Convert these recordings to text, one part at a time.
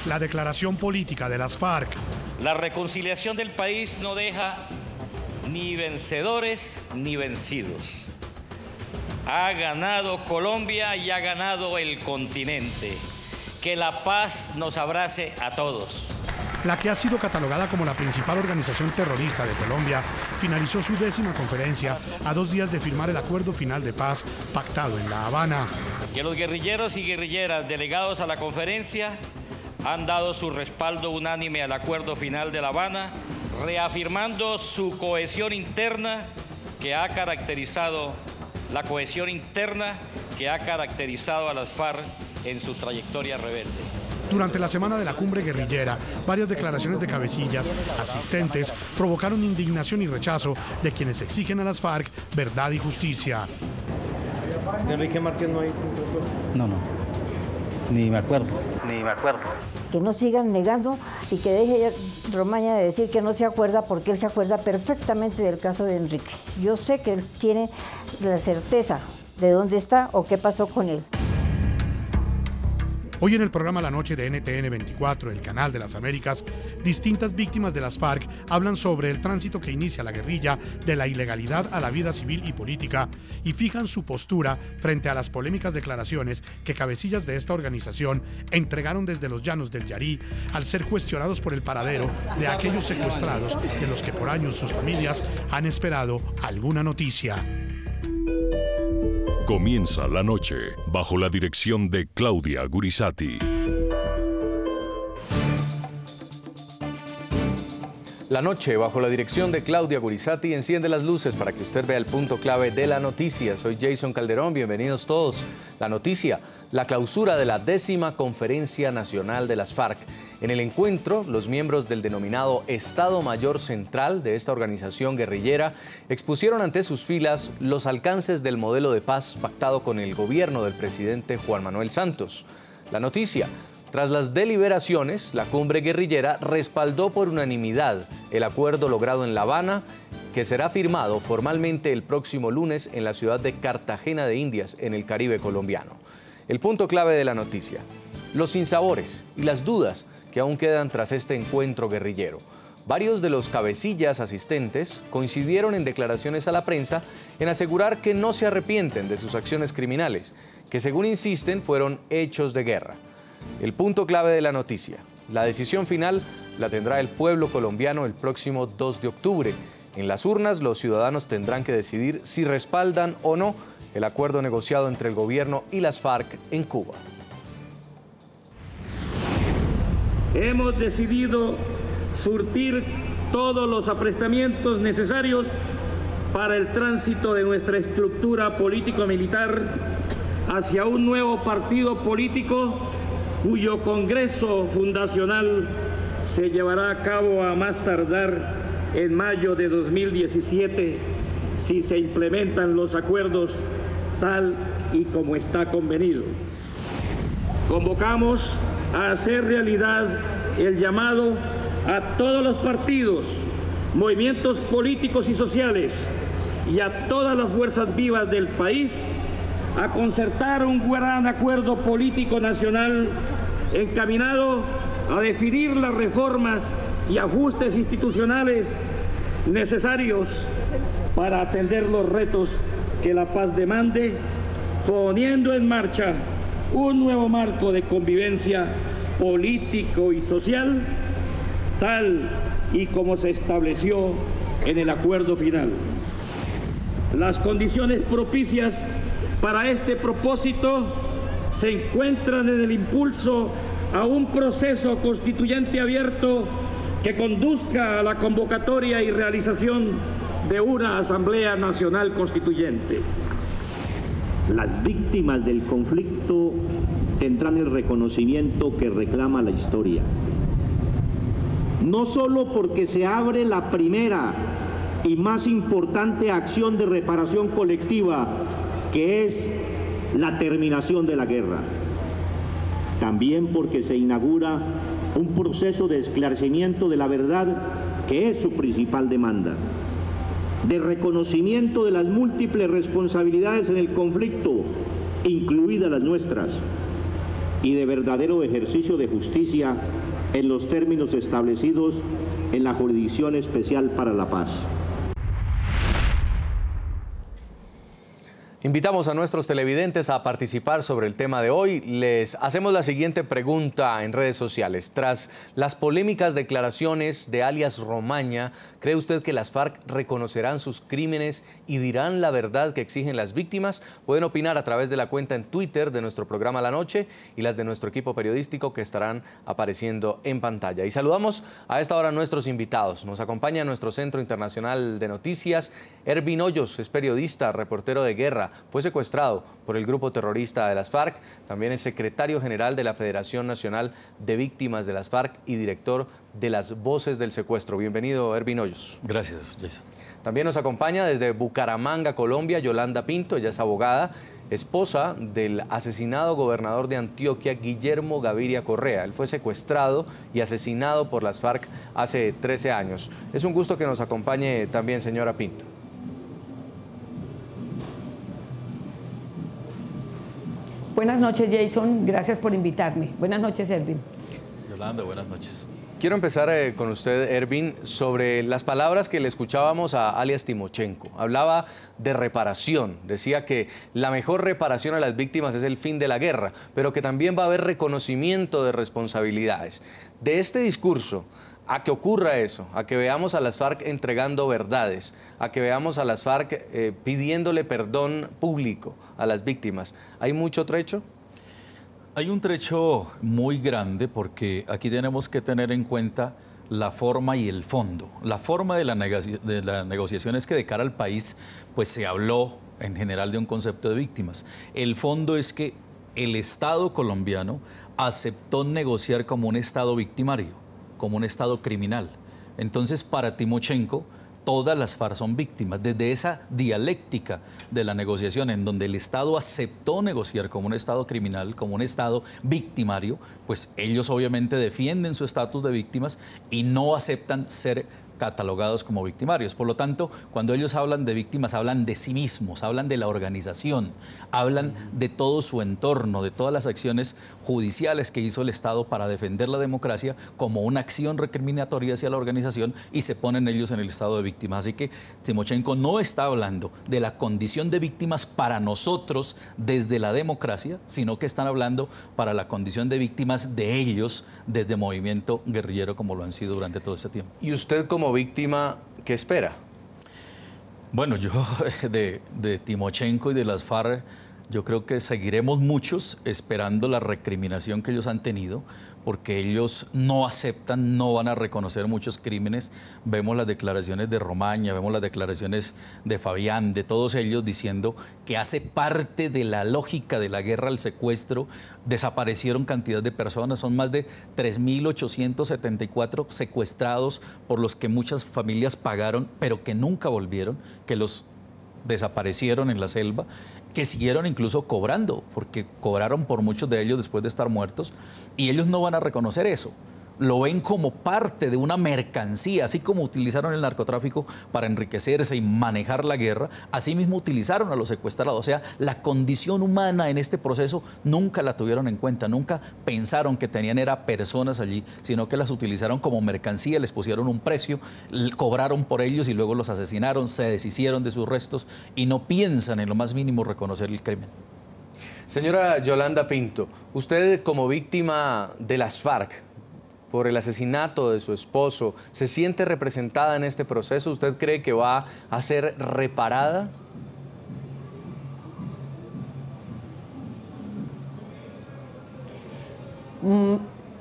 La declaración política de las FARC. La reconciliación del país no deja ni vencedores ni vencidos. Ha ganado Colombia y ha ganado el continente. Que la paz nos abrace a todos. La que ha sido catalogada como la principal organización terrorista de Colombia, finalizó su 10ª conferencia a 2 días de firmar el acuerdo final de paz pactado en La Habana. Que los guerrilleros y guerrilleras delegados a la conferencia han dado su respaldo unánime al acuerdo final de La Habana, reafirmando su cohesión interna que ha caracterizado a las FARC en su trayectoria rebelde. Durante la semana de la cumbre guerrillera, varias declaraciones de cabecillas, asistentes, provocaron indignación y rechazo de quienes exigen a las FARC verdad y justicia. Enrique Márquez no hay... No, ni me acuerdo. Que no sigan negando y que deje Romaña de decir que no se acuerda, porque él se acuerda perfectamente del caso de Enrique. Yo sé que él tiene la certeza de dónde está o qué pasó con él. Hoy en el programa La Noche de NTN 24, el canal de las Américas, distintas víctimas de las FARC hablan sobre el tránsito que inicia la guerrilla de la ilegalidad a la vida civil y política y fijan su postura frente a las polémicas declaraciones que cabecillas de esta organización entregaron desde los llanos del Yarí al ser cuestionados por el paradero de aquellos secuestrados de los que por años sus familias han esperado alguna noticia. Comienza la noche bajo la dirección de Claudia Gurisati. La noche bajo la dirección de Claudia Gurisati enciende las luces para que usted vea el punto clave de la noticia. Soy Jason Calderón, bienvenidos todos. La noticia, la clausura de la 10ª Conferencia Nacional de las FARC. En el encuentro, los miembros del denominado Estado Mayor Central de esta organización guerrillera expusieron ante sus filas los alcances del modelo de paz pactado con el gobierno del presidente Juan Manuel Santos. La noticia, tras las deliberaciones, la cumbre guerrillera respaldó por unanimidad el acuerdo logrado en La Habana, que será firmado formalmente el próximo lunes en la ciudad de Cartagena de Indias, en el Caribe colombiano. El punto clave de la noticia, los sinsabores y las dudas que aún quedan tras este encuentro guerrillero. Varios de los cabecillas asistentes coincidieron en declaraciones a la prensa en asegurar que no se arrepienten de sus acciones criminales, que según insisten fueron hechos de guerra. El punto clave de la noticia, la decisión final la tendrá el pueblo colombiano el próximo 2 de octubre. En las urnas los ciudadanos tendrán que decidir si respaldan o no el acuerdo negociado entre el gobierno y las FARC en Cuba. Hemos decidido surtir todos los aprestamientos necesarios para el tránsito de nuestra estructura político-militar hacia un nuevo partido político cuyo congreso fundacional se llevará a cabo a más tardar en mayo de 2017 si se implementan los acuerdos tal y como está convenido. Convocamos a hacer realidad el llamado a todos los partidos, movimientos políticos y sociales y a todas las fuerzas vivas del país a concertar un gran acuerdo político nacional encaminado a definir las reformas y ajustes institucionales necesarios para atender los retos que la paz demande, poniendo en marcha un nuevo marco de convivencia político y social, tal y como se estableció en el acuerdo final. Las condiciones propicias para este propósito se encuentran en el impulso a un proceso constituyente abierto que conduzca a la convocatoria y realización de una Asamblea Nacional Constituyente. Las víctimas del conflicto tendrán el reconocimiento que reclama la historia. No solo porque se abre la primera y más importante acción de reparación colectiva, que es la terminación de la guerra, también porque se inaugura un proceso de esclarecimiento de la verdad, que es su principal demanda, de reconocimiento de las múltiples responsabilidades en el conflicto, incluidas las nuestras, y de verdadero ejercicio de justicia en los términos establecidos en la Jurisdicción Especial para la Paz. Invitamos a nuestros televidentes a participar sobre el tema de hoy. Les hacemos la siguiente pregunta en redes sociales. Tras las polémicas declaraciones de alias Romaña, ¿cree usted que las FARC reconocerán sus crímenes y dirán la verdad que exigen las víctimas? Pueden opinar a través de la cuenta en Twitter de nuestro programa La Noche y las de nuestro equipo periodístico que estarán apareciendo en pantalla. Y saludamos a esta hora a nuestros invitados. Nos acompaña nuestro Centro Internacional de Noticias. Ervin Hoyos es periodista, reportero de guerra. Fue secuestrado por el grupo terrorista de las FARC. También es secretario general de la Federación Nacional de Víctimas de las FARC y director de las Voces del Secuestro. Bienvenido, Ervin Hoyos. Gracias, Jason. También nos acompaña desde Bucaramanga, Colombia, Yolanda Pinto. Ella es abogada, esposa del asesinado gobernador de Antioquia, Guillermo Gaviria Correa. Él fue secuestrado y asesinado por las FARC hace 13 años. Es un gusto que nos acompañe también, señora Pinto. Buenas noches, Jason. Gracias por invitarme. Buenas noches, Ervin. Yolanda, buenas noches. Quiero empezar con usted, Ervin, sobre las palabras que le escuchábamos a alias Timochenko. Hablaba de reparación, decía que la mejor reparación a las víctimas es el fin de la guerra, pero que también va a haber reconocimiento de responsabilidades. De este discurso, a que ocurra eso, a que veamos a las FARC entregando verdades, a que veamos a las FARC pidiéndole perdón público a las víctimas, ¿hay mucho trecho? Hay un trecho muy grande porque aquí tenemos que tener en cuenta la forma y el fondo. La forma de la negociación es que de cara al país pues se habló en general de un concepto de víctimas. El fondo es que el Estado colombiano aceptó negociar como un Estado victimario, como un Estado criminal. Entonces, para Timochenko, todas las FARC son víctimas. Desde esa dialéctica de la negociación, en donde el Estado aceptó negociar como un Estado criminal, como un Estado victimario, pues ellos obviamente defienden su estatus de víctimas y no aceptan ser catalogados como victimarios. Por lo tanto, cuando ellos hablan de víctimas, hablan de sí mismos, hablan de la organización, hablan de todo su entorno, de todas las acciones judiciales que hizo el Estado para defender la democracia como una acción recriminatoria hacia la organización y se ponen ellos en el estado de víctimas. Así que Timochenko no está hablando de la condición de víctimas para nosotros desde la democracia, sino que están hablando para la condición de víctimas de ellos desde movimiento guerrillero como lo han sido durante todo este tiempo. ¿Y usted como víctima qué espera? Bueno, yo de Timochenko y de las FARC, yo creo que seguiremos muchos esperando la recriminación que ellos han tenido, porque ellos no aceptan, no van a reconocer muchos crímenes. Vemos las declaraciones de Romaña, vemos las declaraciones de Fabián, de todos ellos diciendo que hace parte de la lógica de la guerra al secuestro. Desaparecieron cantidad de personas, son más de 3.874 secuestrados por los que muchas familias pagaron, pero que nunca volvieron, que los desaparecieron en la selva, que siguieron incluso cobrando, porque cobraron por muchos de ellos después de estar muertos, y ellos no van a reconocer eso. Lo ven como parte de una mercancía, así como utilizaron el narcotráfico para enriquecerse y manejar la guerra, así mismo utilizaron a los secuestrados. O sea, la condición humana en este proceso nunca la tuvieron en cuenta, nunca pensaron que tenían era personas allí, sino que las utilizaron como mercancía, les pusieron un precio, cobraron por ellos y luego los asesinaron, se deshicieron de sus restos y no piensan en lo más mínimo reconocer el crimen. Señora Yolanda Pinto, usted como víctima de las FARC, por el asesinato de su esposo, ¿se siente representada en este proceso? ¿Usted cree que va a ser reparada?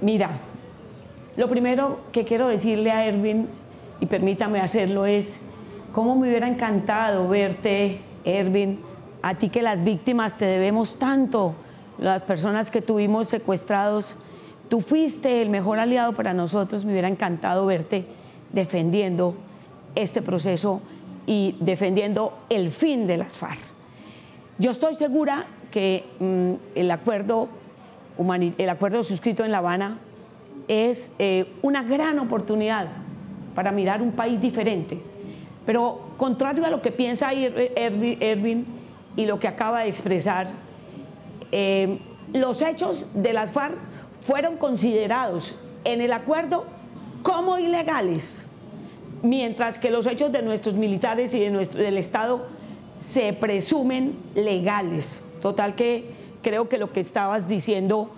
Mira, lo primero que quiero decirle a Ervin, y permítame hacerlo, es cómo me hubiera encantado verte, Ervin, a ti que las víctimas te debemos tanto, las personas que tuvimos secuestrados. Tú fuiste el mejor aliado para nosotros, me hubiera encantado verte defendiendo este proceso y defendiendo el fin de las FARC. Yo estoy segura que el acuerdo suscrito en La Habana es una gran oportunidad para mirar un país diferente. Pero contrario a lo que piensa Ervin y lo que acaba de expresar, los hechos de las FARC fueron considerados en el acuerdo como ilegales, mientras que los hechos de nuestros militares y del Estado se presumen legales. Total que creo que lo que estabas diciendo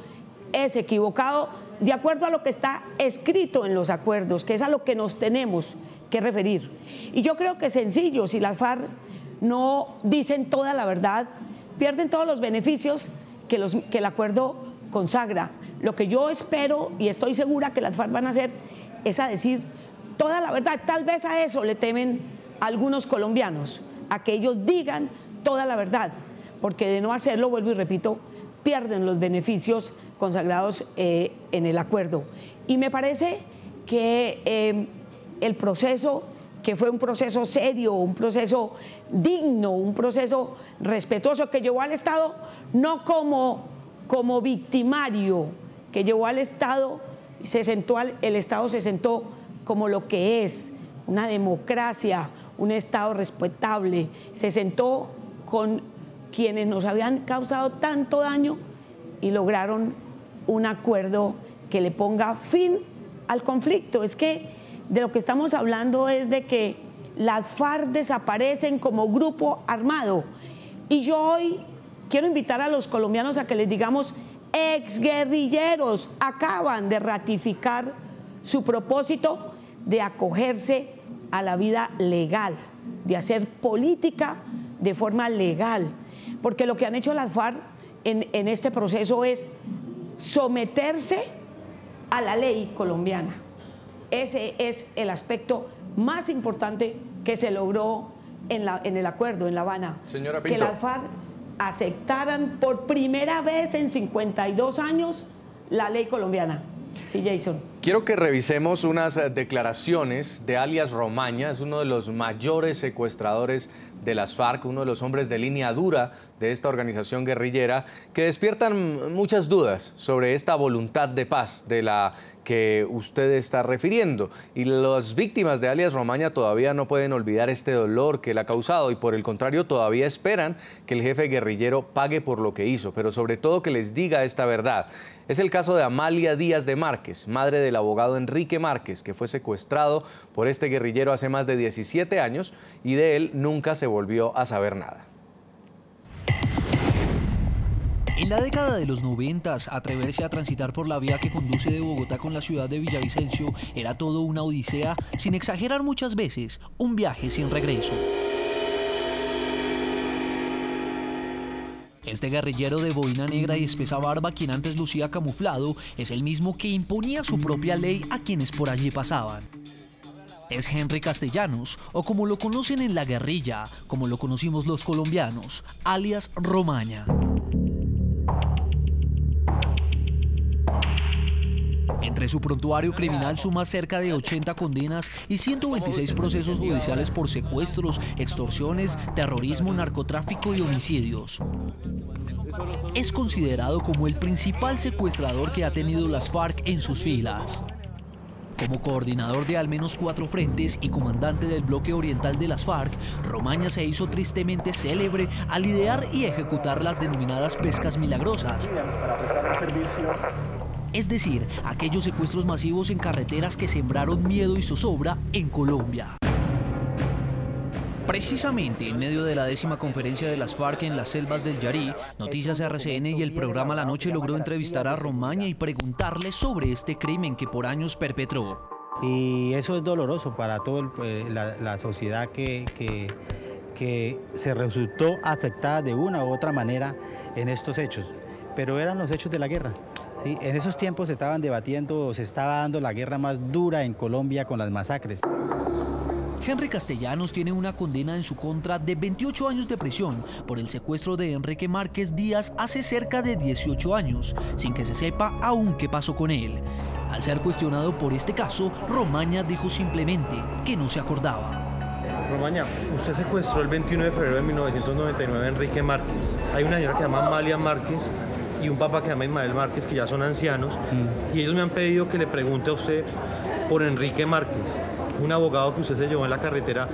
es equivocado, de acuerdo a lo que está escrito en los acuerdos, que es a lo que nos tenemos que referir. Y yo creo que es sencillo, si las FARC no dicen toda la verdad, pierden todos los beneficios que el acuerdo consagra. Lo que yo espero y estoy segura que las FARC van a hacer es a decir toda la verdad. Tal vez a eso le temen algunos colombianos, a que ellos digan toda la verdad, porque de no hacerlo, vuelvo y repito, pierden los beneficios consagrados en el acuerdo. Y me parece que el proceso, que fue un proceso serio, un proceso digno, un proceso respetuoso, que llevó al Estado no como victimario, que llevó al Estado, el Estado se sentó como lo que es, una democracia, un Estado respetable, se sentó con quienes nos habían causado tanto daño y lograron un acuerdo que le ponga fin al conflicto. Es que de lo que estamos hablando es de que las FARC desaparecen como grupo armado. Y yo hoy quiero invitar a los colombianos a que les digamos, exguerrilleros acaban de ratificar su propósito de acogerse a la vida legal, de hacer política de forma legal. Porque lo que han hecho las FARC en este proceso es someterse a la ley colombiana. Ese es el aspecto más importante que se logró en el acuerdo en La Habana. Señora Pinto, que las FARC aceptaran por primera vez en 52 años la ley colombiana. Sí, Jason. quiero que revisemos unas declaraciones de alias Romaña, es uno de los mayores secuestradores de las FARC, uno de los hombres de línea dura de esta organización guerrillera, que despiertan muchas dudas sobre esta voluntad de paz de la que usted está refiriendo. Y las víctimas de alias Romaña todavía no pueden olvidar este dolor que él ha causado y por el contrario todavía esperan que el jefe guerrillero pague por lo que hizo, pero sobre todo que les diga esta verdad. Es el caso de Amalia Díaz de Márquez, madre del abogado Enrique Márquez, que fue secuestrado por este guerrillero hace más de 17 años y de él nunca se volvió a saber nada. En la década de los 90, atreverse a transitar por la vía que conduce de Bogotá con la ciudad de Villavicencio era todo una odisea, sin exagerar muchas veces, un viaje sin regreso. Este guerrillero de boina negra y espesa barba, quien antes lucía camuflado, es el mismo que imponía su propia ley a quienes por allí pasaban. Es Henry Castellanos, o como lo conocen en la guerrilla, como lo conocimos los colombianos, alias Romaña. Entre su prontuario criminal suma cerca de 80 condenas y 126 procesos judiciales por secuestros, extorsiones, terrorismo, narcotráfico y homicidios. Es considerado como el principal secuestrador que ha tenido las FARC en sus filas. Como coordinador de al menos 4 frentes y comandante del bloque oriental de las FARC, Romaña se hizo tristemente célebre al idear y ejecutar las denominadas pescas milagrosas. Es decir, aquellos secuestros masivos en carreteras que sembraron miedo y zozobra en Colombia. Precisamente en medio de la 10ª conferencia de las FARC en las selvas del Yarí, Noticias RCN y el programa La Noche logró entrevistar a Romaña y preguntarle sobre este crimen que por años perpetró. Y eso es doloroso para toda la sociedad que se resultó afectada de una u otra manera en estos hechos. Pero eran los hechos de la guerra. ¿Sí? En esos tiempos se estaban debatiendo, se estaba dando la guerra más dura en Colombia con las masacres. Henry Castellanos tiene una condena en su contra de 28 años de prisión por el secuestro de Enrique Márquez Díaz hace cerca de 18 años, sin que se sepa aún qué pasó con él. Al ser cuestionado por este caso, Romaña dijo simplemente que no se acordaba. Romaña, usted secuestró el 21 de febrero de 1999 a Enrique Márquez. Hay una señora que se llama Amalia Márquez y un papá que se llama Ismael Márquez, que ya son ancianos, y ellos me han pedido que le pregunte a usted por Enrique Márquez, un abogado que usted se llevó en la carretera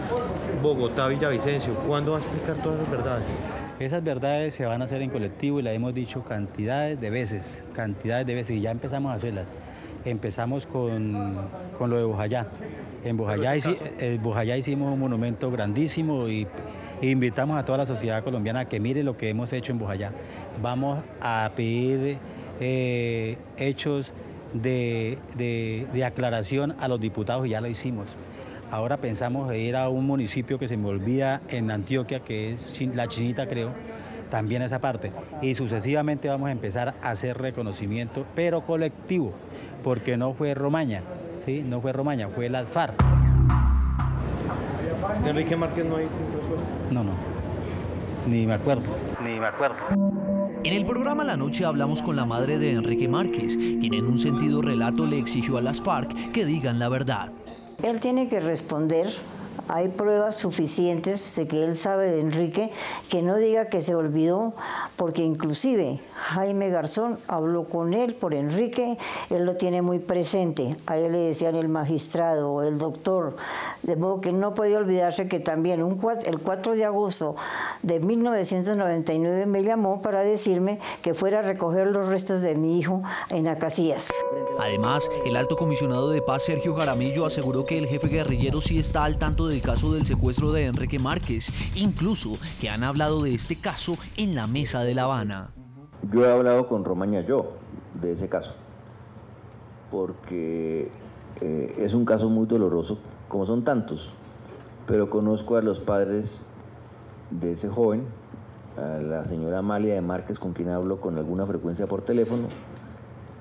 Bogotá-Villavicencio. ¿Cuándo va a explicar todas las verdades? Esas verdades se van a hacer en colectivo y las hemos dicho cantidades de veces, y ya empezamos a hacerlas. Empezamos con lo de Bojayá. En Bojayá hicimos un monumento grandísimo y invitamos a toda la sociedad colombiana a que mire lo que hemos hecho en Bojayá. Vamos a pedir hechos de aclaración a los diputados y ya lo hicimos. Ahora pensamos ir a un municipio que se me olvida en Antioquia, que es La Chinita, creo, también esa parte. Y sucesivamente vamos a empezar a hacer reconocimiento, pero colectivo, porque no fue Romaña, ¿sí? No fue Romaña, fue las FARC. ¿De Enrique Márquez no hay respuesta? No, ni me acuerdo. En el programa La Noche hablamos con la madre de Enrique Márquez, quien en un sentido relato le exigió a las FARC que digan la verdad. Él tiene que responder. Hay pruebas suficientes de que él sabe de Enrique, que no diga que se olvidó, porque inclusive Jaime Garzón habló con él por Enrique, él lo tiene muy presente, a él le decían el magistrado o el doctor, de modo que no podía olvidarse que también el 4 de agosto de 1999 me llamó para decirme que fuera a recoger los restos de mi hijo en Acacías. Además, el alto comisionado de paz Sergio Jaramillo aseguró que el jefe guerrillero sí está al tanto del caso del secuestro de Enrique Márquez, incluso que han hablado de este caso en la mesa de La Habana. Yo he hablado con Romaña de ese caso, porque es un caso muy doloroso, como son tantos, pero conozco a los padres de ese joven, a la señora Amalia de Márquez, con quien hablo con alguna frecuencia por teléfono,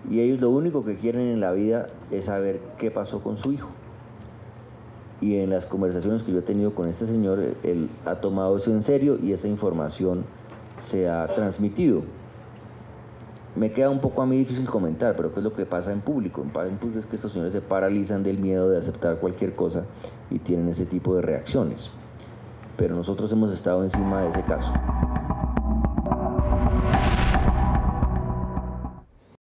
y ellos lo único que quieren en la vida es saber qué pasó con su hijo. Y en las conversaciones que yo he tenido con este señor, él ha tomado eso en serio y esa información se ha transmitido. Me queda un poco a mí difícil comentar, pero ¿qué es lo que pasa en público? En público es que estos señores se paralizan del miedo de aceptar cualquier cosa y tienen ese tipo de reacciones. Pero nosotros hemos estado encima de ese caso.